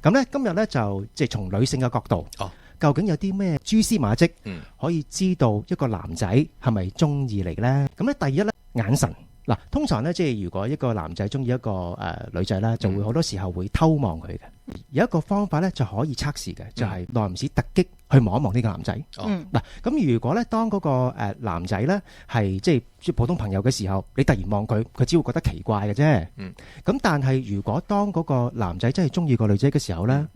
咁咧今日咧就即係從女性嘅角度，究竟有啲咩蛛絲馬跡可以知道一個男仔係咪中意你咧？咁咧第一咧眼神。嗱，通常咧，即係如果一個男仔中意一個女仔咧，就會好多時候會偷望佢嘅。有一個方法咧就可以測試嘅，就係耐唔時突擊去望一望呢個男仔。嗱，咁如果咧當嗰個男仔咧係即係普通朋友嘅時候，你突然望佢，佢只會覺得奇怪嘅啫。咁但係如果當嗰個男仔真係中意個女仔嘅時候咧，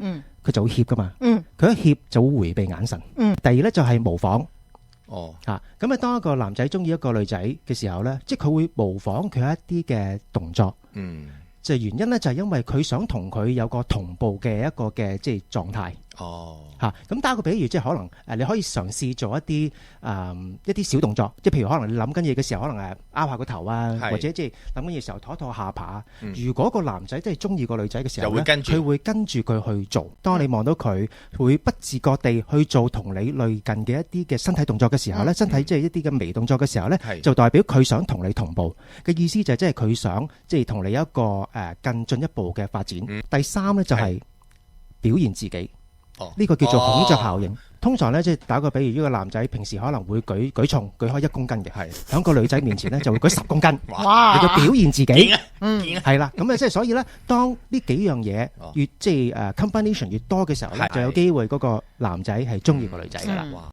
佢就會怯噶嘛。佢一怯就會迴避眼神。第二咧就係模仿。咁當一個男仔中意一個女仔嘅時候咧，即係佢會模仿佢一啲嘅動作。就原因咧就係因為佢想同佢有個同步嘅一個嘅即係狀態。咁打個比喻，即係可能你可以嘗試做一啲小動作，即係譬如可能你諗緊嘢嘅時候，可能拗下個頭啊，或者即係諗緊嘢嘅時候拖一拖下巴。如果個男仔真係中意個女仔嘅時候咧，佢會跟住佢去做。當你望到佢會不自覺地去做同你類近嘅一啲嘅身體動作嘅時候咧，身體即係一啲嘅微動作嘅時候咧，就代表佢想同你同步嘅意思，就係即係佢想即係同你一個更進一步嘅發展。第三咧就係表現自己。呢個叫做孔雀效應。通常咧，即係打個比喻，呢個男仔平時可能會舉重舉開1公斤嘅，喺個女仔面前咧就會舉10公斤。哇！你就表現自己，係啦。咁即係所以咧，當呢幾樣嘢越即係combination 越多嘅時候咧，就有機會嗰個男仔係中意個女仔噶啦。